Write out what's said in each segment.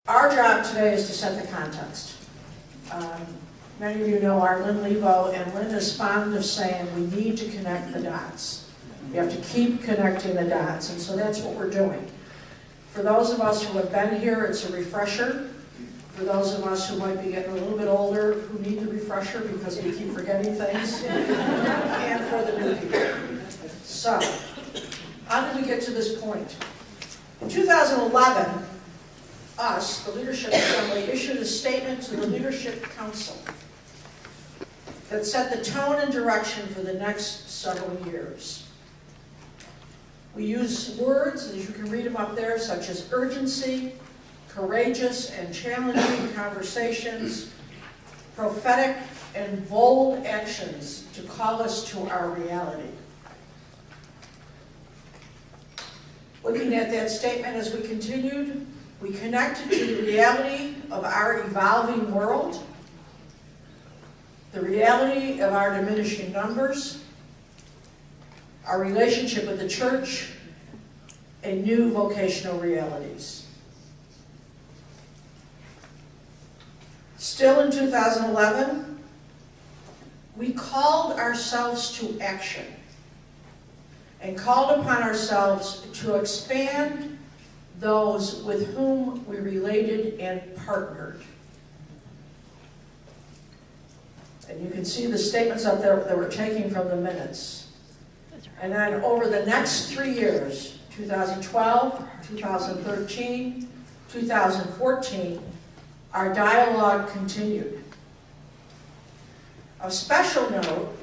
Our job today is to set the context. Many of you know Arlen Lebo, and Lynn is fond of saying we need to connect the dots. We have to keep connecting the dots, and so that's what we're doing. For those of us who have been here, it's a refresher. For those of us who might be getting a little bit older, who need the refresher because we keep forgetting things, and for the new people. So, how did we get to this point? In 2011, us, the Leadership Assembly, issued a statement to the Leadership Council that set the tone and direction for the next several years. We use words, as you can read them up there, such as urgency, courageous and challenging conversations, prophetic and bold actions to call us to our reality. Looking at that statement as we continued, we connected to the reality of our evolving world, the reality of our diminishing numbers, our relationship with the church, and new vocational realities. Still in 2011, we called ourselves to action and called upon ourselves to expand those with whom we related and partnered. And you can see the statements up there that we're taking from the minutes. And then over the next 3 years, 2012, 2013, 2014, our dialogue continued. Of special note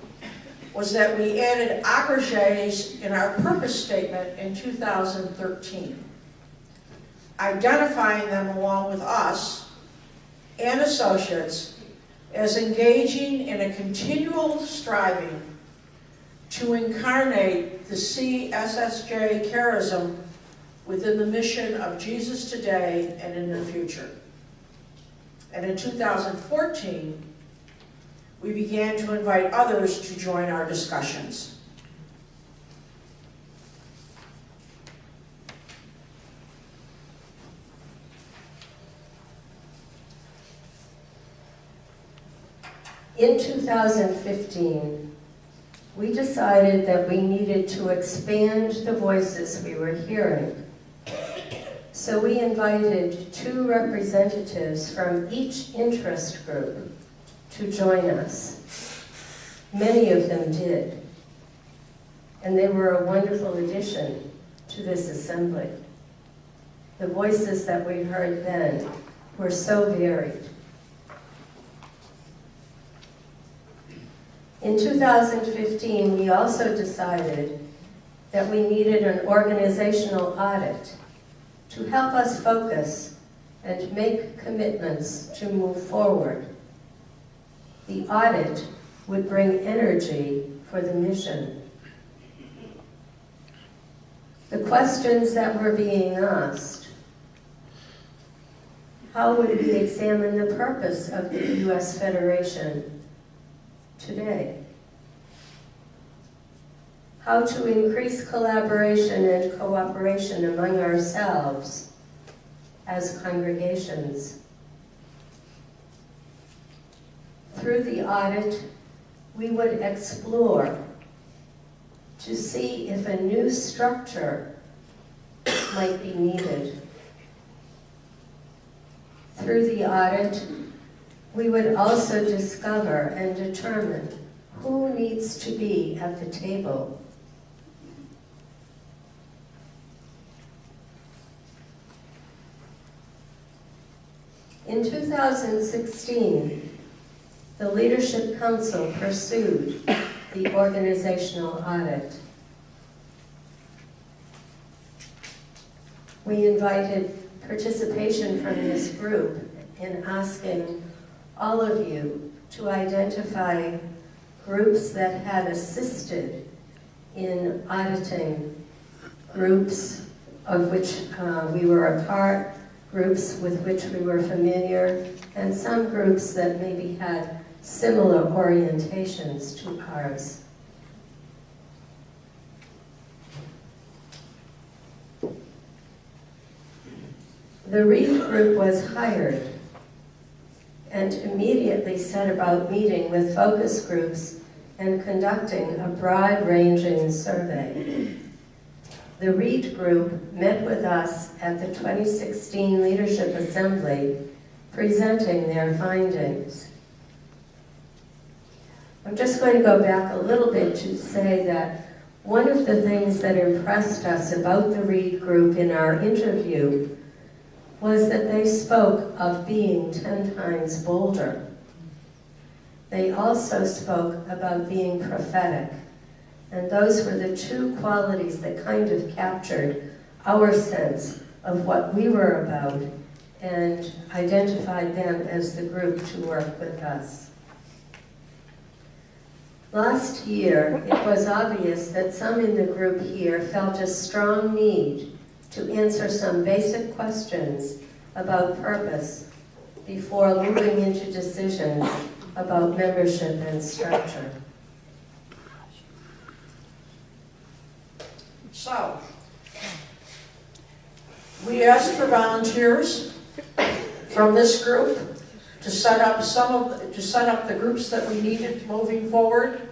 was that we added agrégés in our purpose statement in 2013, identifying them along with us and associates as engaging in a continual striving to incarnate the CSSJ charism within the mission of Jesus today and in the future. And in 2014, we began to invite others to join our discussions. In 2015, we decided that we needed to expand the voices we were hearing. So we invited 2 representatives from each interest group to join us. Many of them did, and they were a wonderful addition to this assembly. The voices that we heard then were so varied. In 2015, we also decided that we needed an organizational audit to help us focus and make commitments to move forward. The audit would bring energy for the mission. The questions that were being asked: how would we examine the purpose of the U.S. Federation today? How to increase collaboration and cooperation among ourselves as congregations. Through the audit, we would explore to see if a new structure might be needed. Through the audit, we would also discover and determine who needs to be at the table. In 2016, the Leadership Council pursued the organizational audit. We invited participation from this group in asking all of you to identify groups that had assisted in auditing groups of which we were a part, groups with which we were familiar, and some groups that maybe had similar orientations to ours. The Reid group was hired and immediately set about meeting with focus groups and conducting a broad-ranging survey. The Reid group met with us at the 2016 Leadership Assembly, presenting their findings. I'm just going to go back a little bit to say that one of the things that impressed us about the Reid group in our interview was that they spoke of being 10 times bolder. They also spoke about being prophetic, and those were the two qualities that kind of captured our sense of what we were about and identified them as the group to work with us. Last year, it was obvious that some in the group here felt a strong need to answer some basic questions about purpose before moving into decisions about membership and structure. So, we asked for volunteers from this group to set up the groups that we needed moving forward.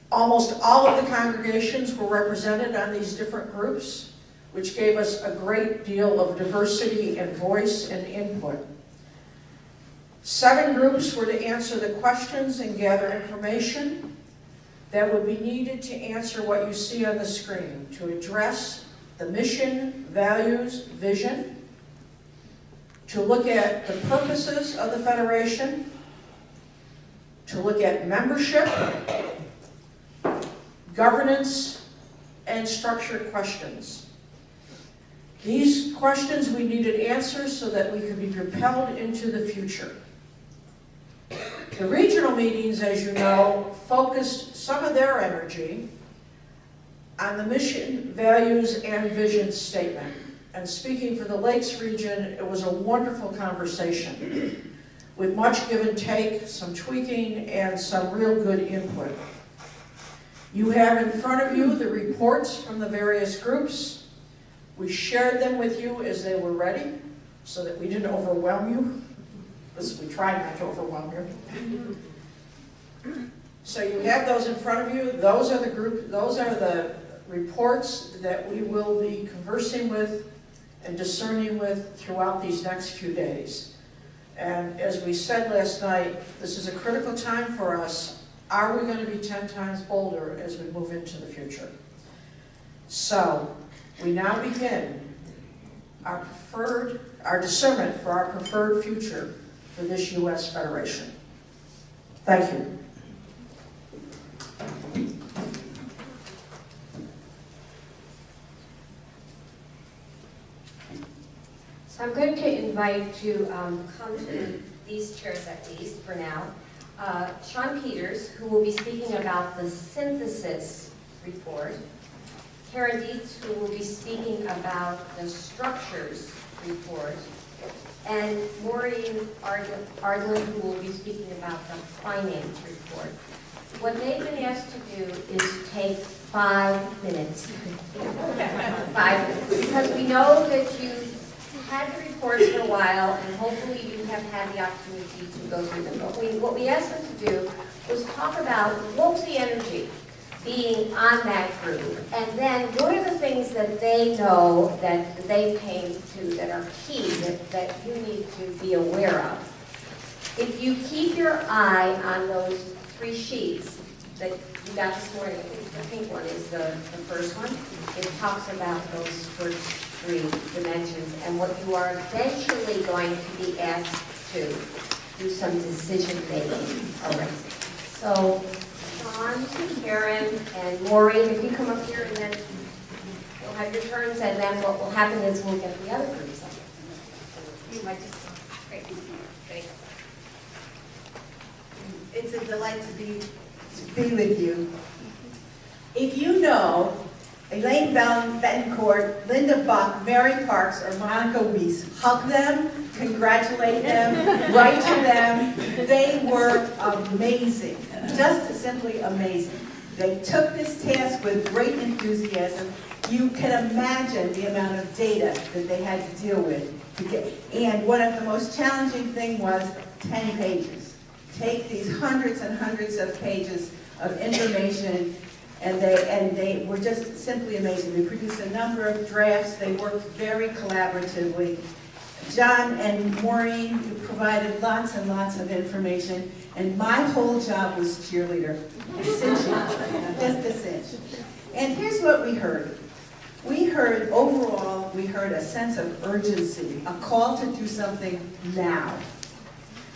Almost all of the congregations were represented on these different groups, which gave us a great deal of diversity and voice and input. 7 groups were to answer the questions and gather information that would be needed to answer what you see on the screen, to address the mission, values, vision, to look at the purposes of the Federation, to look at membership, governance, and structure questions. These questions we needed answers so that we could be propelled into the future. The regional meetings, as you know, focused some of their energy on the mission, values, and vision statement. And speaking for the Lakes region, it was a wonderful conversation with much give and take, some tweaking, and some real good input. You have in front of you the reports from the various groups. We shared them with you as they were ready so that we didn't overwhelm you. We tried not to overwhelm you. So you have those in front of you. Those are the reports that we will be conversing with and discerning with throughout these next few days. And as we said last night, this is a critical time for us. Are we going to be 10 times bolder as we move into the future? So we now begin our discernment for our preferred future for this U.S. Federation. Thank you. So I'm going to invite you to come to these chairs at least for now. Sean Peters, who will be speaking about the synthesis report. Karen Dietz, who will be speaking about the structures report. And Maureen Ardlin, who will be speaking about the finance report. What they've been asked to do is take 5 minutes. 5 minutes. Because we know that you've had the reports for a while, and hopefully you have had the opportunity to go through them. But what we asked them to do was talk about what was the energy being on that group, and then what are the things that they know that they came to that are key, that you need to be aware of. If you keep your eye on those 3 sheets that you got this morning, the pink one is the first one. It talks about those first 3 dimensions and what you are eventually going to be asked to do some decision making around. So, Sean, Karen, and Maureen, if you come up here and then you'll have your turns, and then what will happen is we'll get the other groups up. You might just, great. Thanks. It's a delight to be with you. If you know Eileen Betancourt, Linda Buck, Mary Parks, or Monica Weiss, hug them, congratulate them, write to them. They were amazing, just simply amazing. They took this task with great enthusiasm, You can imagine the amount of data that they had to deal with. And one of the most challenging thing was 10 pages. Take these hundreds and hundreds of pages of information, and they were just simply amazing. We produced a number of drafts. They worked very collaboratively. John and Maureen provided lots and lots of information, and my whole job was cheerleader. Cinching, just a cinch. And here's what we heard. Overall, we heard a sense of urgency, a call to do something now.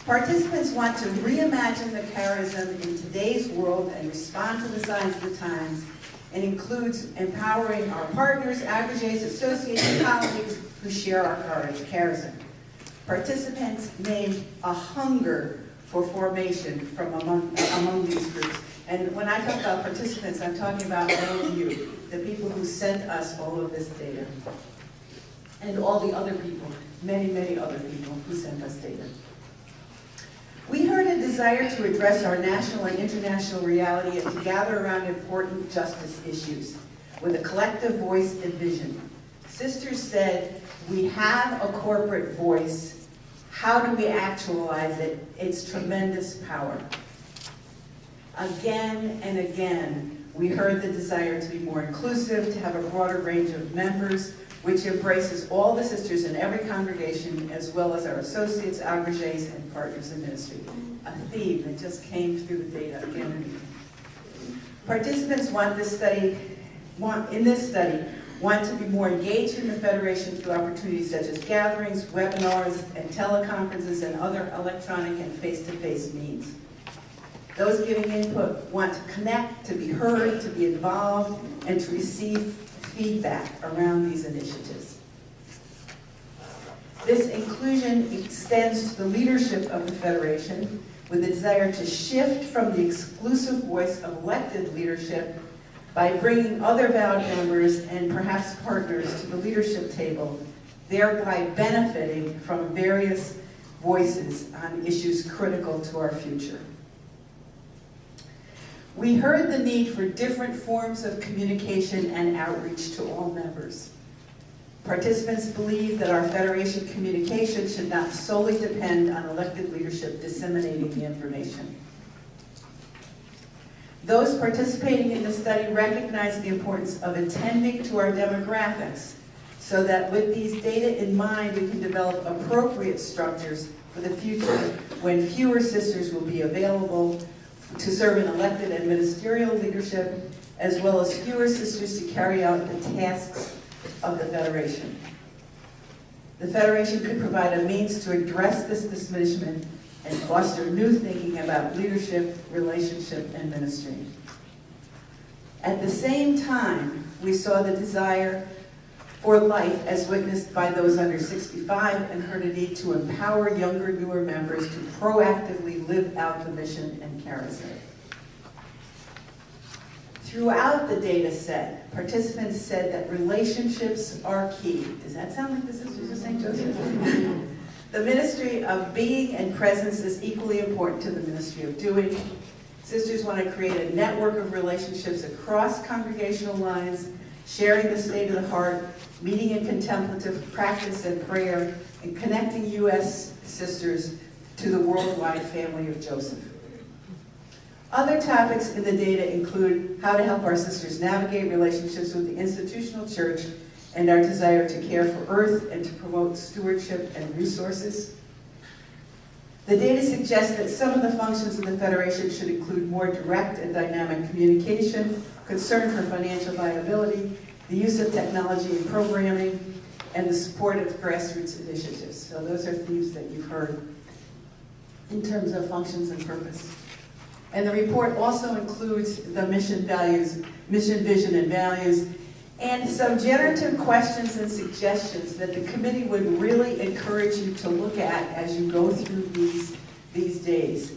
Participants want to reimagine the charism in today's world and respond to the signs of the times, and includes empowering our partners, aggregates, associates, and colleagues who share our charism. Participants named a hunger for formation from among these groups. And when I talk about participants, I'm talking about all of you, the people who sent us all of this data. And all the other people, many, many other people who sent us data. We heard a desire to address our national and international reality and to gather around important justice issues with a collective voice and vision. Sisters said, we have a corporate voice. How do we actualize it? It's tremendous power. Again and again, we heard the desire to be more inclusive, to have a broader range of members, which embraces all the sisters in every congregation, as well as our associates, aggregates, and partners in ministry. A theme that just came through the data again and again. Participants in this study, want to be more engaged in the Federation through opportunities such as gatherings, webinars, and teleconferences, and other electronic and face-to-face means. Those giving input want to connect, to be heard, to be involved, and to receive feedback around these initiatives. This inclusion extends to the leadership of the Federation with a desire to shift from the exclusive voice of elected leadership by bringing other vowed members and perhaps partners to the leadership table, thereby benefiting from various voices on issues critical to our future. We heard the need for different forms of communication and outreach to all members. Participants believe that our Federation communication should not solely depend on elected leadership disseminating the information. Those participating in the study recognize the importance of attending to our demographics so that with these data in mind, we can develop appropriate structures for the future when fewer sisters will be available to serve in elected and ministerial leadership, as well as fewer sisters to carry out the tasks of the Federation. The Federation could provide a means to address this diminishment and foster new thinking about leadership, relationship, and ministry. At the same time, we saw the desire for life as witnessed by those under 65 and heard a need to empower younger, newer members to proactively live out the mission and charism. Throughout the data set, participants said that relationships are key. Does that sound like the Sisters of St. Joseph? The ministry of being and presence is equally important to the ministry of doing. Sisters want to create a network of relationships across congregational lines, sharing the state of the heart, meeting in contemplative practice and prayer, and connecting U.S. sisters to the worldwide family of Joseph. Other topics in the data include how to help our sisters navigate relationships with the institutional church and our desire to care for earth and to promote stewardship and resources. The data suggests that some of the functions of the Federation should include more direct and dynamic communication, concern for financial viability, the use of technology and programming, and the support of grassroots initiatives. So those are themes that you've heard in terms of functions and purpose. And the report also includes the mission, vision, and values, and some generative questions and suggestions that the committee would really encourage you to look at as you go through these days.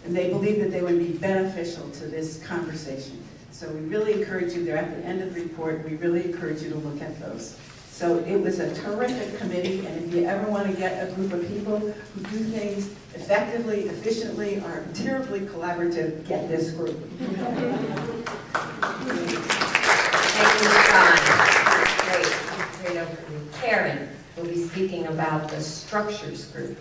And they believe that they would be beneficial to this conversation. So we really encourage you, they're at the end of the report, we really encourage you to look at those. So it was a terrific committee, and if you ever want to get a group of people who do things effectively, efficiently, are terribly collaborative, get this group. Thank you, Sean. Great overview. Karen will be speaking about the structures group.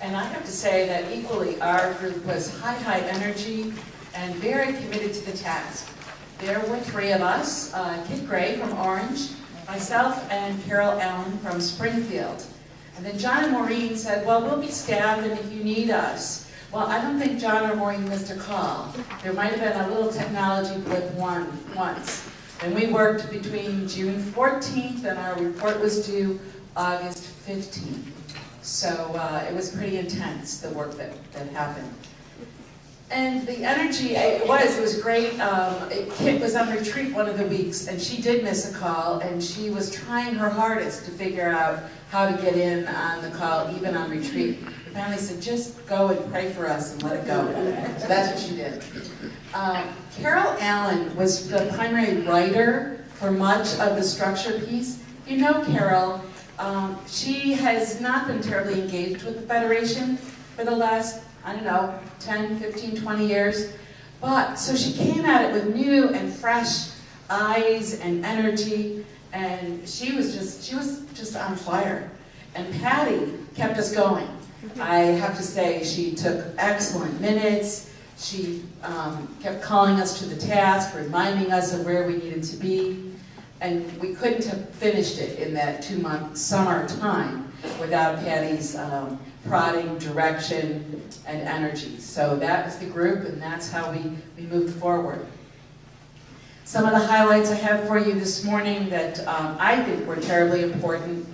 And I have to say that equally, our group was high energy and very committed to the task. There were three of us, Kit Gray from Orange, myself and Carol Allen from Springfield. And then John and Maureen said, well, we'll be staffed and if you need us. Well, I don't think John or Maureen missed a call. There might have been a little technology blip once. And we worked between June 14th and our report was due August 15th. So it was pretty intense, the work that happened. And the energy, it was great. Kit was on retreat one of the weeks, and she did miss a call, and she was trying her hardest to figure out how to get in on the call, even on retreat. We finally said, just go and pray for us and let it go. So that's what she did. Carol Allen was the primary writer for much of the structure piece. You know Carol. She has not been terribly engaged with the Federation for the last, 10, 15, 20 years. But, so she came at it with new and fresh eyes and energy, and she was just on fire. And Patty kept us going. I have to say, she took excellent minutes. She kept calling us to the task, reminding us of where we needed to be. And we couldn't have finished it in that 2-month summer time without Patty's prodding, direction, and energy. So that was the group, and that's how we moved forward. Some of the highlights I have for you this morning that I think were terribly important.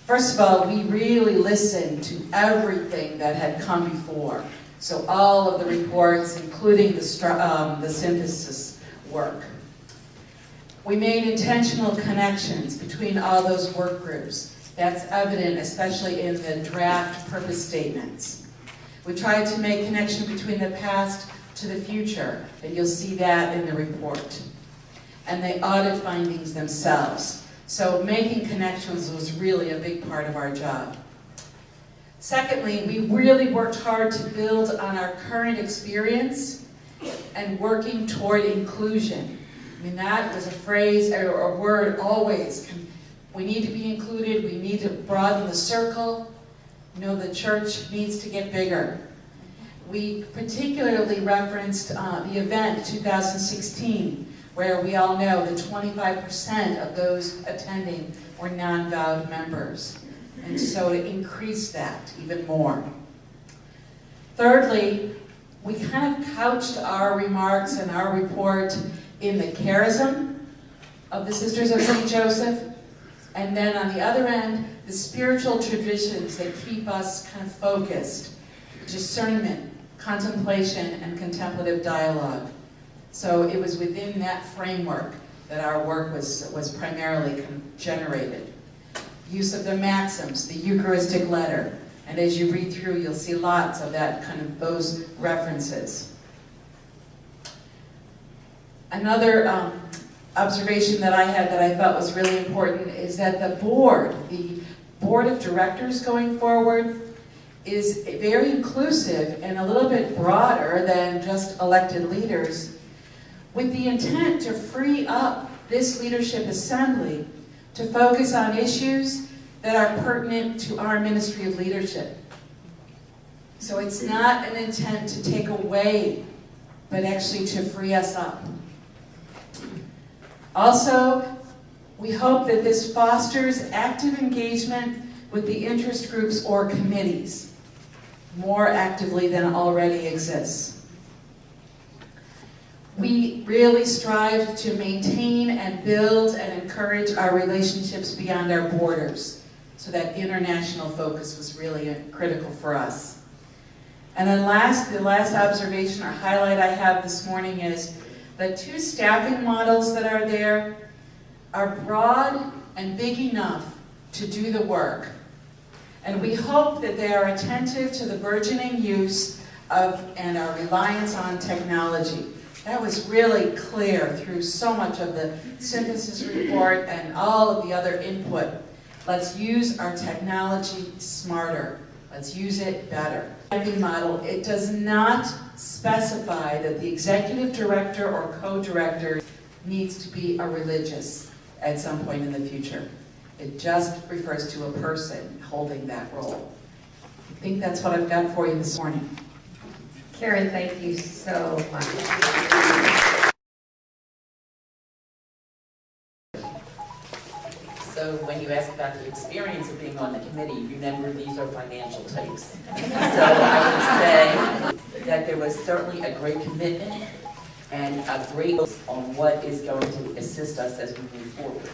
First of all, we really listened to everything that had come before. So all of the reports, including the synthesis work. We made intentional connections between all those work groups. That's evident, especially in the draft purpose statements. We tried to make connection between the past to the future, and you'll see that in the report. And the audit findings themselves. So making connections was really a big part of our job. Secondly, we really worked hard to build on our current experience and working toward inclusion. I mean, that was a phrase or a word always. We need to be included, we need to broaden the circle. The church needs to get bigger. We particularly referenced the event 2016, where we all know that 25% of those attending were non-vowed members. And so to increase that even more. Thirdly, we kind of couched our remarks and our report in the charism of the Sisters of St. Joseph, and then on the other end, the spiritual traditions that keep us kind of focused, discernment, contemplation, and contemplative dialogue. So it was within that framework that our work was primarily generated. Use of the maxims, the Eucharistic letter, and as you read through, you'll see lots of those references. Another observation that I had that I thought was really important is that the board of directors going forward is very inclusive and a little bit broader than just elected leaders, with the intent to free up this leadership assembly to focus on issues that are pertinent to our ministry of leadership. So it's not an intent to take away, but actually to free us up. Also, we hope that this fosters active engagement with the interest groups or committees more actively than already exists. We really strive to maintain and build and encourage our relationships beyond our borders, so that international focus was really critical for us. And then the last observation or highlight I have this morning is the 2 staffing models that are there are broad and big enough to do the work. And we hope that they are attentive to the burgeoning use of and our reliance on technology. That was really clear through so much of the synthesis report and all of the other input. Let's use our technology smarter. Let's use it better. The model, it does not specify that the executive director or co-director needs to be a religious at some point in the future. It just refers to a person holding that role. I think that's what I've got for you this morning. Karen, thank you so much. So when you ask about the experience of being on the committee, remember these are financial takes. So I would say that there was certainly a great commitment and a great focus on what is going to assist us as we move forward.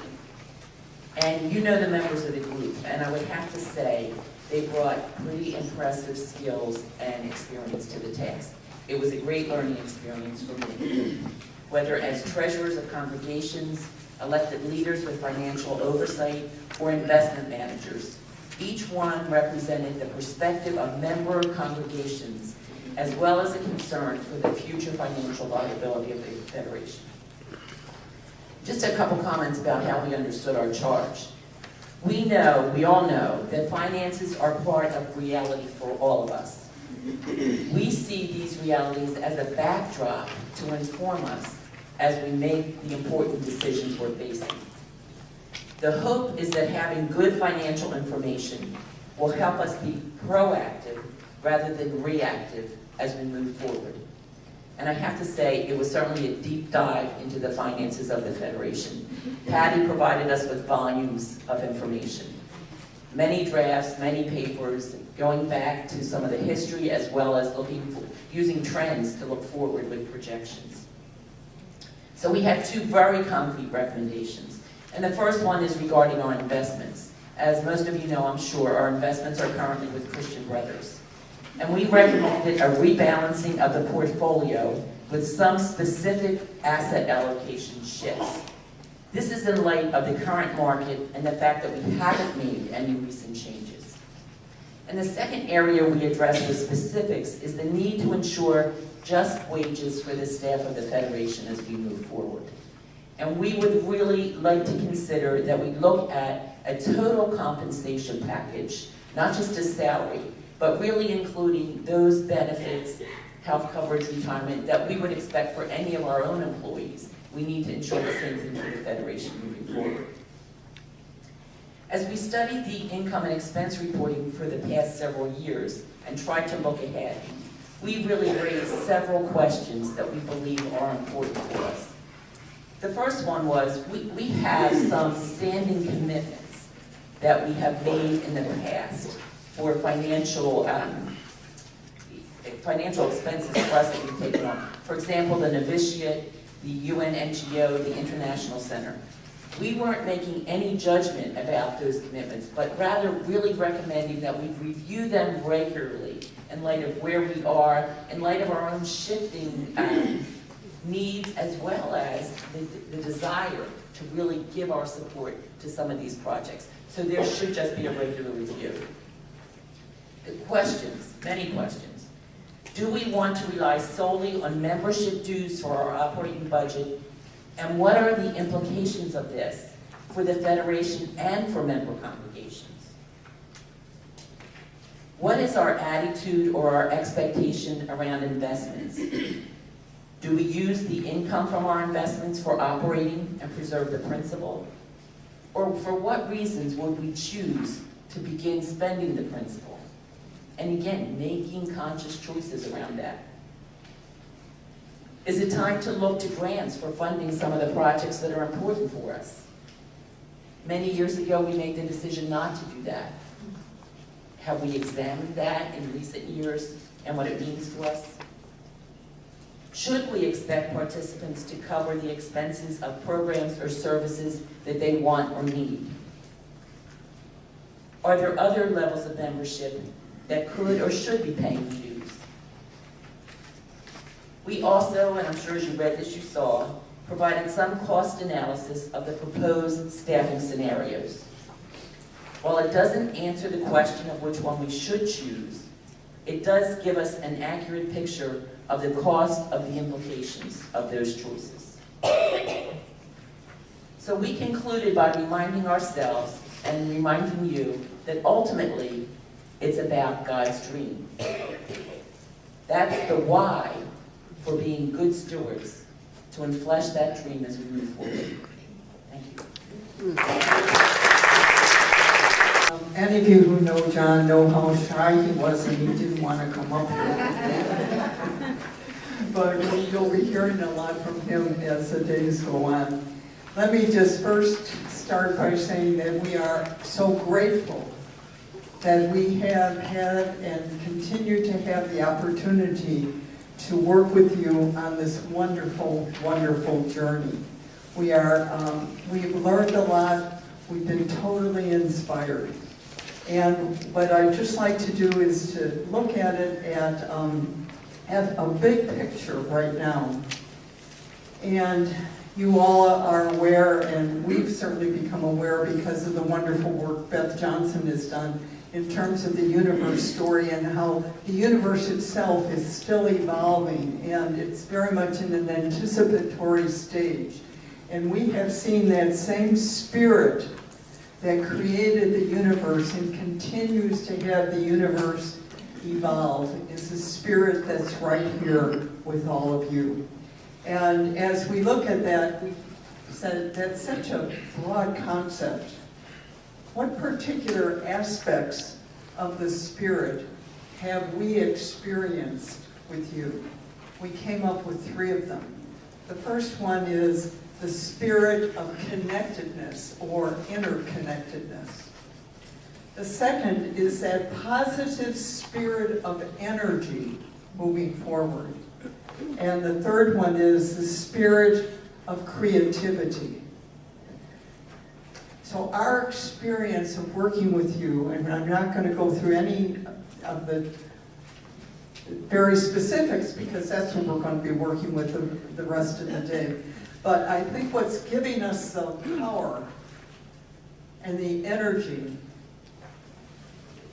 And you know the members of the group, and I would have to say they brought pretty impressive skills and experience to the task. It was a great learning experience for me. Whether as treasurers of congregations, elected leaders with financial oversight, or investment managers, each one represented the perspective of member congregations, as well as a concern for the future financial viability of the Federation. Just a couple comments about how we understood our charge. We all know, that finances are part of reality for all of us. We see these realities as a backdrop to inform us as we make the important decisions we're facing. The hope is that having good financial information will help us be proactive rather than reactive as we move forward. And I have to say, it was certainly a deep dive into the finances of the Federation. Patty provided us with volumes of information. Many drafts, many papers, going back to some of the history as well as using trends to look forward with projections. So we have two very concrete recommendations. And the first one is regarding our investments. As most of you know, I'm sure, our investments are currently with Christian Brothers. And we recommended a rebalancing of the portfolio with some specific asset allocation shifts. This is in light of the current market and the fact that we haven't made any recent changes. And the second area we addressed with specifics is the need to ensure just wages for the staff of the Federation as we move forward. And we would really like to consider that we look at a total compensation package, not just a salary, but really including those benefits, health coverage, retirement, that we would expect for any of our own employees. We need to ensure the same thing for the Federation moving forward. As we studied the income and expense reporting for the past several years and tried to look ahead, we really raised several questions that we believe are important for us. The first one was, we have some standing commitments that we have made in the past for financial expenses for us that we've taken on. For example, the novitiate, the UN NGO, the International Center. We weren't making any judgment about those commitments, but rather really recommending that we review them regularly in light of where we are, in light of our own shifting needs, as well as the desire to really give our support to some of these projects. So there should just be a regular review. The questions, many questions. Do we want to rely solely on membership dues for our operating budget? And what are the implications of this for the Federation and for member congregations? What is our attitude or our expectation around investments? Do we use the income from our investments for operating and preserve the principal? Or for what reasons would we choose to begin spending the principal? And again, making conscious choices around that. Is it time to look to grants for funding some of the projects that are important for us? Many years ago, we made the decision not to do that. Have we examined that in recent years and what it means to us? Should we expect participants to cover the expenses of programs or services that they want or need? Are there other levels of membership that could or should be paying dues? We also, and I'm sure as you read this you saw, provided some cost analysis of the proposed staffing scenarios. While it doesn't answer the question of which one we should choose, it does give us an accurate picture of the cost of the implications of those choices. So we concluded by reminding ourselves and reminding you that ultimately it's about God's dream. That's the why for being good stewards to enflesh that dream as we move forward. Thank you. Any of you who know John know how shy he was and he didn't want to come up here. But you'll be hearing a lot from him as the days go on. Let me just first start by saying that we are so grateful that we have had and continue to have the opportunity to work with you on this wonderful, wonderful journey. We've learned a lot. We've been totally inspired. And what I'd just like to do is to look at it at a big picture right now. And you all are aware, and we've certainly become aware because of the wonderful work Beth Johnson has done in terms of the universe story and how the universe itself is still evolving, and it's very much in an anticipatory stage. And we have seen that same spirit that created the universe and continues to have the universe evolve is the spirit that's right here with all of you. And as we look at that, we said that's such a broad concept. What particular aspects of the spirit have we experienced with you? We came up with 3 of them. The first one is the spirit of connectedness or interconnectedness. The second is that positive spirit of energy moving forward. And the third one is the spirit of creativity. So our experience of working with you, and I'm not going to go through any of the very specifics because that's what we're going to be working with the rest of the day. But I think what's giving us the power and the energy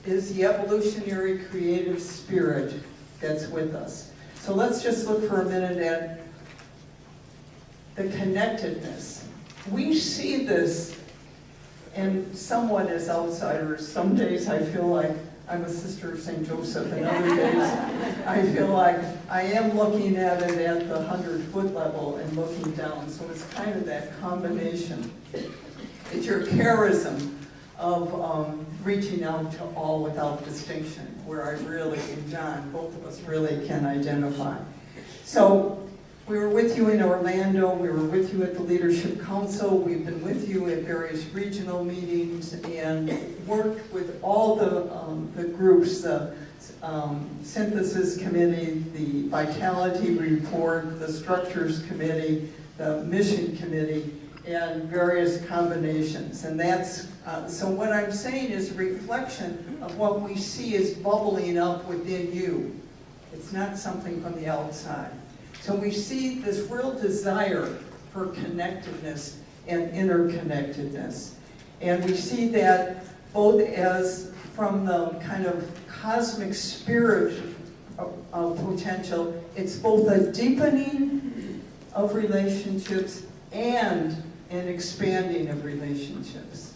is the evolutionary creative spirit that's with us. So let's just look for a minute at the connectedness. We see this, and somewhat as outsiders. Some days I feel like I'm a sister of St. Joseph, and other days I feel like I am looking at it at the 100-foot level and looking down. So it's kind of that combination. It's your charism of reaching out to all without distinction, where I really, and John, both of us really can identify. So we were with you in Orlando, we were with you at the Leadership Council, we've been with you at various regional meetings and worked with all the groups, the Synthesis Committee, the Vitality Report, the Structures Committee, the Mission Committee, and various combinations. And that's, so what I'm saying is a reflection of what we see is bubbling up within you. It's not something from the outside. So we see this real desire for connectedness and interconnectedness. And we see that both as from the kind of cosmic spirit of potential, it's both a deepening of relationships and an expanding of relationships.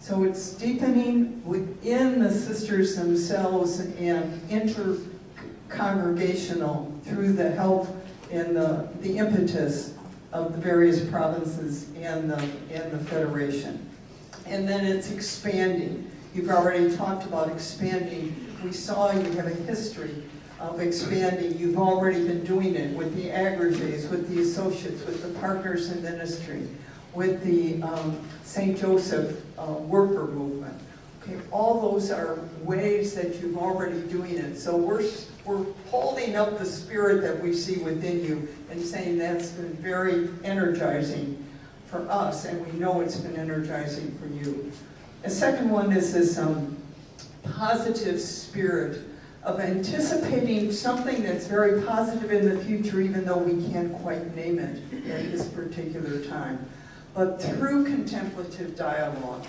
So it's deepening within the sisters themselves and inter-congregational through the help and the impetus of the various provinces and the Federation. And then it's expanding. You've already talked about expanding. We saw you have a history of expanding. You've already been doing it with the aggregates, with the associates, with the partners in ministry, with the St. Joseph worker movement. Okay, all those are ways that you've already doing it. So we're holding up the spirit that we see within you and saying that's been very energizing for us, and we know it's been energizing for you. The second one is this positive spirit of anticipating something that's very positive in the future, even though we can't quite name it at this particular time. But through contemplative dialogue,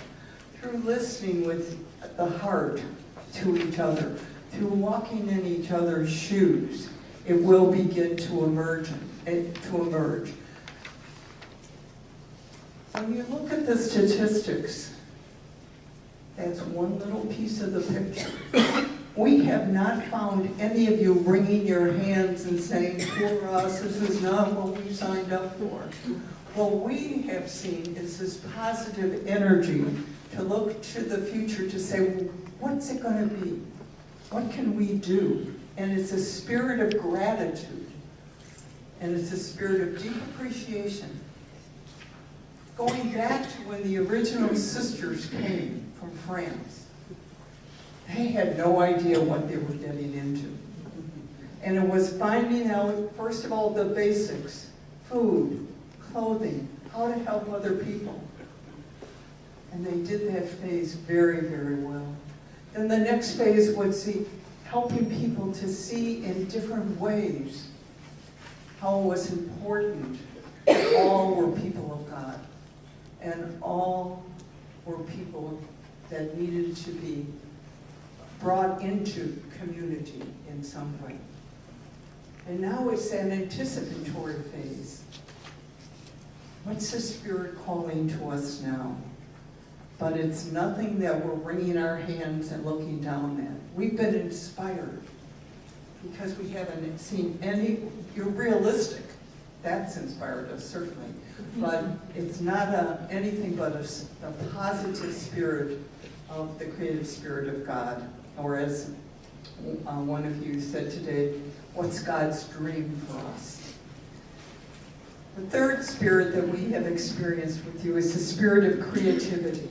through listening with the heart to each other, through walking in each other's shoes, it will begin to emerge. When you look at the statistics, that's one little piece of the picture. We have not found any of you wringing your hands and saying, poor us, this is not what we signed up for. What we have seen is this positive energy to look to the future to say, well, what's it going to be? What can we do? And it's a spirit of gratitude. And it's a spirit of deep appreciation. Going back to when the original sisters came from France, they had no idea what they were getting into. And it was finding out, first of all, the basics: food, clothing, how to help other people. And they did that phase very, very well. Then the next phase was helping people to see in different ways how it was important that all were people of God, and all were people that needed to be brought into community in some way. And now it's an anticipatory phase. What's the Spirit calling to us now? But it's nothing that we're wringing our hands and looking down at. We've been inspired because we haven't seen any. You're realistic. That's inspired us, certainly. But it's not anything but a positive spirit of the creative spirit of God. Or as one of you said today, what's God's dream for us? The third spirit that we have experienced with you is the spirit of creativity.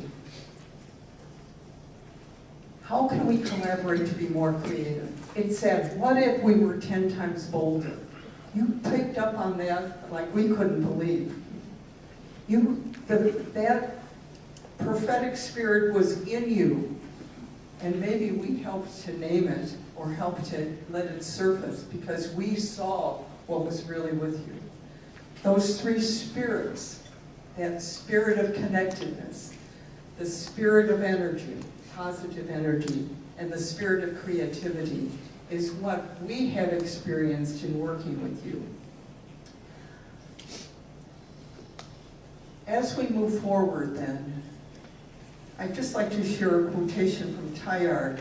How can we collaborate to be more creative? It said, what if we were 10 times bolder? You picked up on that like we couldn't believe. That prophetic spirit was in you, and maybe we helped to name it or helped to let it surface because we saw what was really with you. Those three spirits, that spirit of connectedness, the spirit of energy, positive energy, and the spirit of creativity is what we have experienced in working with you. As we move forward then, I'd just like to share a quotation from Teilhard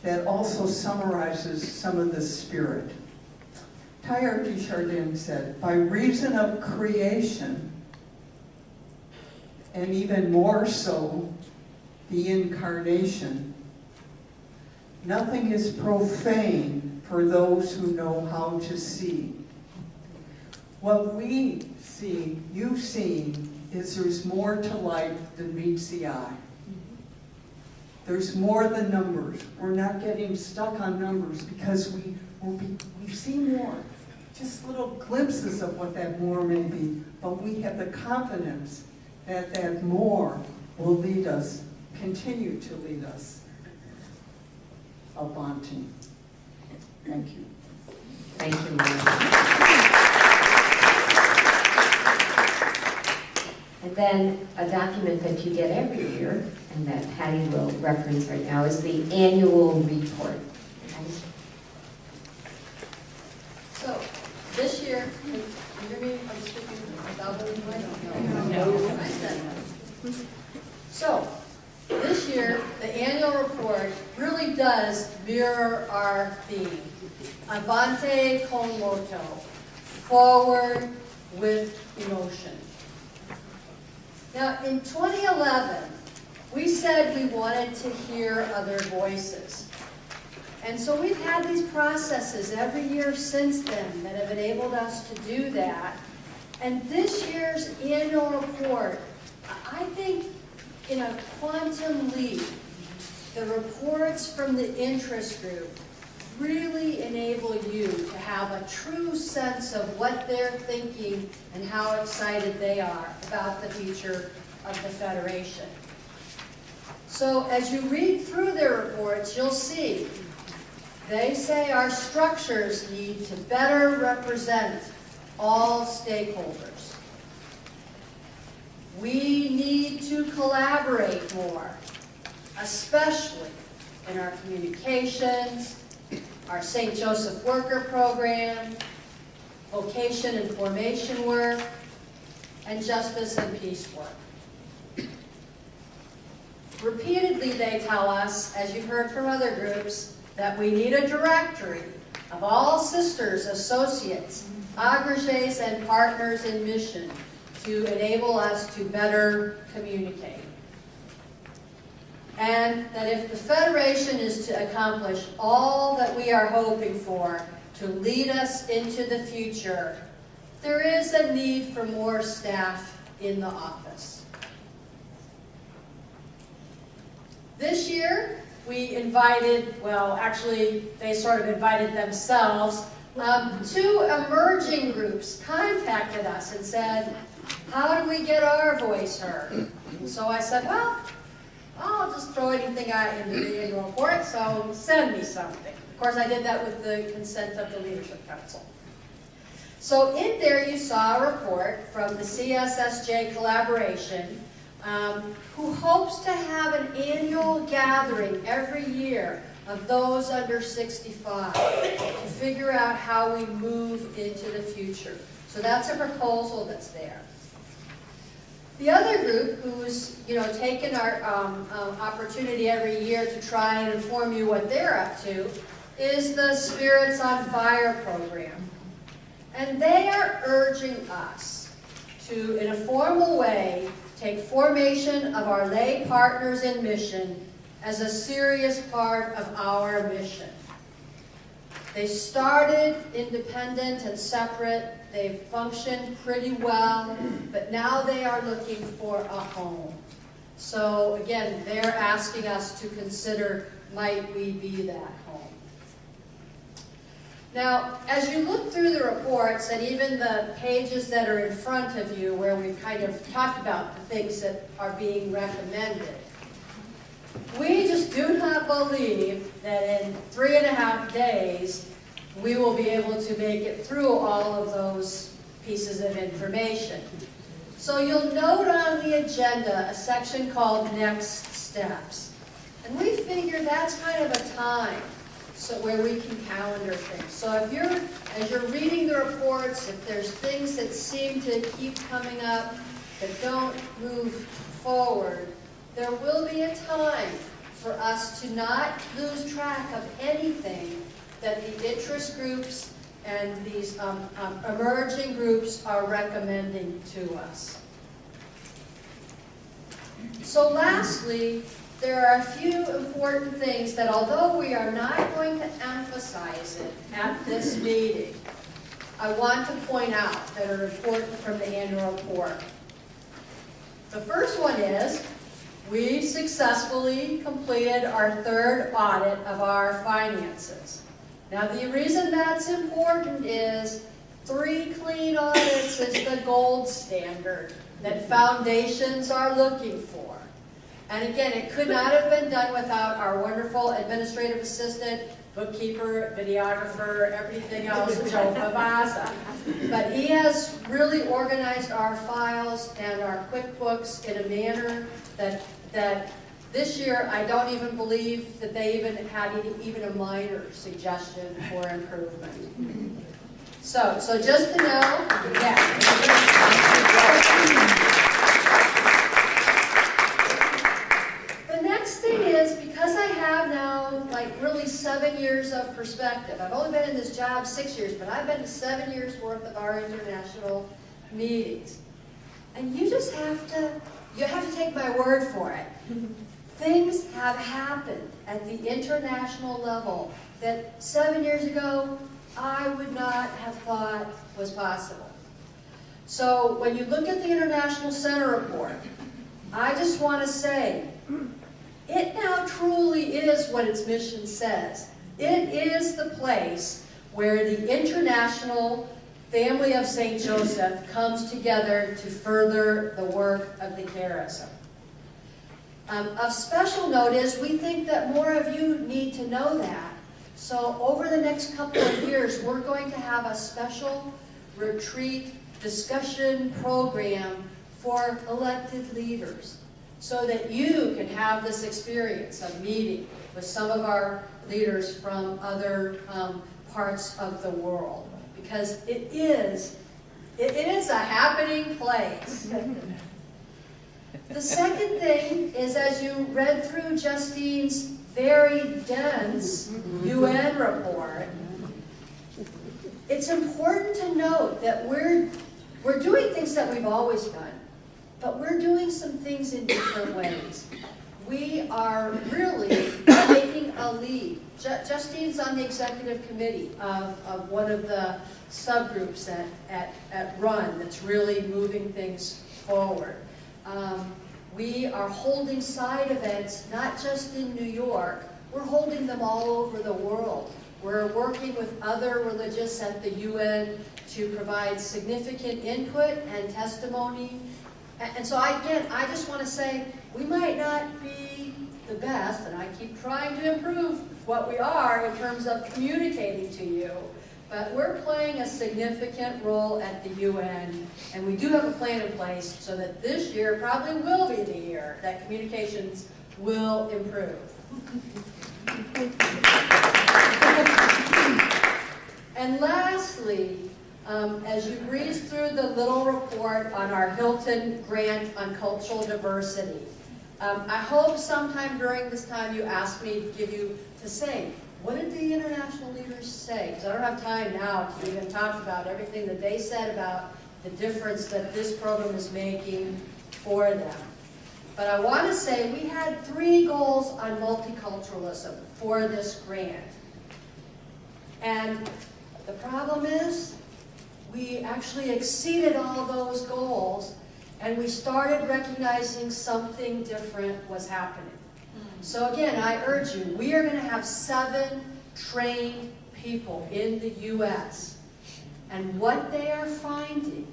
that also summarizes some of this spirit. Teilhard de Chardin said, by reason of creation, and even more so, the incarnation, nothing is profane for those who know how to see. What we see, you've seen, is there's more to life than meets the eye. There's more than numbers. We're not getting stuck on numbers because we see more. Just little glimpses of what that more may be, but we have the confidence that that more will lead us, continue to lead us. Avanti. Thank you. Thank you, Mary. And then a document that you get every year, and that Patty will reference right now, is the annual report. So, this year, can you hear me? I'm speaking without the mic? No. I said that. So, this year, the annual report really does mirror our theme. Avante con moto, forward with emotion. Now, in 2011, we said we wanted to hear other voices. And so we've had these processes every year since then that have enabled us to do that. And this year's annual report, I think in a quantum leap, the reports from the interest group really enable you to have a true sense of what they're thinking and how excited they are about the future of the Federation. So as you read through their reports, you'll see they say our structures need to better represent all stakeholders. We need to collaborate more, especially in our communications, our St. Joseph Worker Program, vocation and formation work, and justice and peace work. Repeatedly, they tell us, as you've heard from other groups, that we need a directory of all sisters, associates, agrégés, and partners in mission to enable us to better communicate. And that if the Federation is to accomplish all that we are hoping for to lead us into the future, there is a need for more staff in the office. This year, we invited, well, actually, they sort of invited themselves. 2 emerging groups contacted us and said, how do we get our voice heard? So I said, well, I'll just throw anything out into the annual report, so send me something. Of course, I did that with the consent of the Leadership Council. So in there you saw a report from the CSSJ collaboration, who hopes to have an annual gathering every year of those under 65 to figure out how we move into the future. So that's a proposal that's there. The other group who's taken our opportunity every year to try and inform you what they're up to is the Spirits on Fire program. And they are urging us to, in a formal way, take formation of our lay partners in mission as a serious part of our mission. They started independent and separate. They've functioned pretty well, but now they are looking for a home. So again, they're asking us to consider, might we be that home? Now, as you look through the reports and even the pages that are in front of you where we've kind of talked about the things that are being recommended, we just do not believe that in 3.5 days we will be able to make it through all of those pieces of information. So you'll note on the agenda a section called Next Steps. And we figure that's kind of a time where we can calendar things. So as you're reading the reports, if there's things that seem to keep coming up that don't move forward, there will be a time for us to not lose track of anything that the interest groups and these emerging groups are recommending to us. So lastly, there are a few important things that although we are not going to emphasize it at this meeting, I want to point out that are important from the annual report. The first one is, we successfully completed our 3rd audit of our finances. Now the reason that's important is 3 clean audits is the gold standard that foundations are looking for. And again, it could not have been done without our wonderful administrative assistant, bookkeeper, videographer, everything else, Joe Pavasa. But he has really organized our files and our QuickBooks in a manner that this year I don't even believe that they even had even a minor suggestion for improvement. So just to know, yeah. Because I have now really 7 years of perspective. I've only been in this job 6 years, but I've been to 7 years worth of our international meetings. And you just have to take my word for it. Things have happened at the international level that 7 years ago I would not have thought was possible. So when you look at the International Center report, I just want to say, it now truly is what its mission says. It is the place where the International Family of St. Joseph comes together to further the work of the charism. Of special note is we think that more of you need to know that. So over the next couple of years, we're going to have a special retreat discussion program for elected leaders, so that you can have this experience of meeting with some of our leaders from other parts of the world. Because it is a happening place. The second thing is, as you read through Justine's very dense UN report, it's important to note that we're doing things that we've always done, but we're doing some things in different ways. We are really taking a lead. Justine's on the executive committee of one of the subgroups at RUN that's really moving things forward. We are holding side events, not just in New York, we're holding them all over the world. We're working with other religious at the UN to provide significant input and testimony. And so again, I just want to say, we might not be the best, and I keep trying to improve what we are in terms of communicating to you, but we're playing a significant role at the UN, and we do have a plan in place so that this year probably will be the year that communications will improve. And lastly, as you breeze through the little report on our Hilton grant on cultural diversity, I hope sometime during this time you ask me to say, what did the international leaders say? Because I don't have time now to even talk about everything that they said about the difference that this program is making for them. But I want to say we had 3 goals on multiculturalism for this grant. And the problem is, we actually exceeded all those goals, and we started recognizing something different was happening. So again, I urge you, we are going to have 7 trained people in the U.S. And what they are finding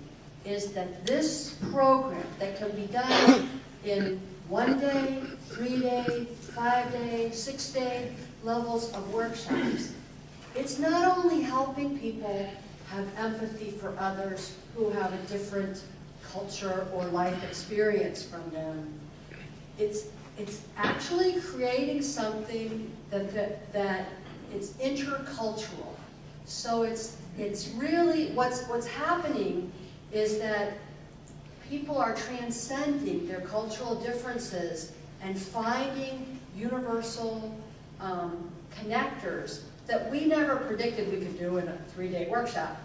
is that this program that can be done in 1 day, 3 day, 5 day, 6 day levels of workshops, it's not only helping people have empathy for others who have a different culture or life experience from them, it's actually creating something that it's intercultural. So it's really, what's happening is that people are transcending their cultural differences and finding universal connectors that we never predicted we could do in a 3-day workshop.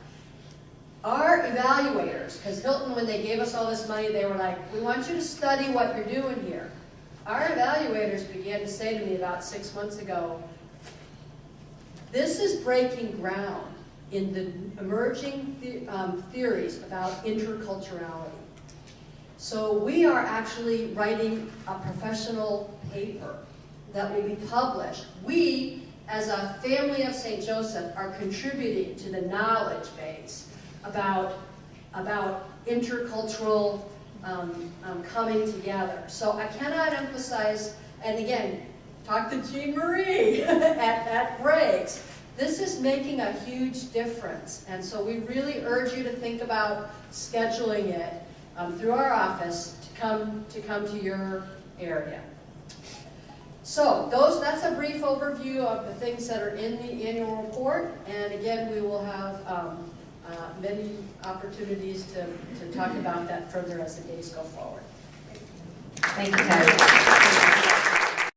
Our evaluators, because Hilton, when they gave us all this money, they were like, we want you to study what you're doing here. Our evaluators began to say to me about 6 months ago, this is breaking ground in the emerging theories about interculturality. So we are actually writing a professional paper that will be published. We, as a family of St. Joseph, are contributing to the knowledge base about intercultural coming together. So I cannot emphasize, and again, talk to Jean Marie at breaks. This is making a huge difference, and so we really urge you to think about scheduling it through our office to come to your area. So that's a brief overview of the things that are in the annual report, and again, we will have many opportunities to talk about that further as the days go forward. Thank you, Peggy.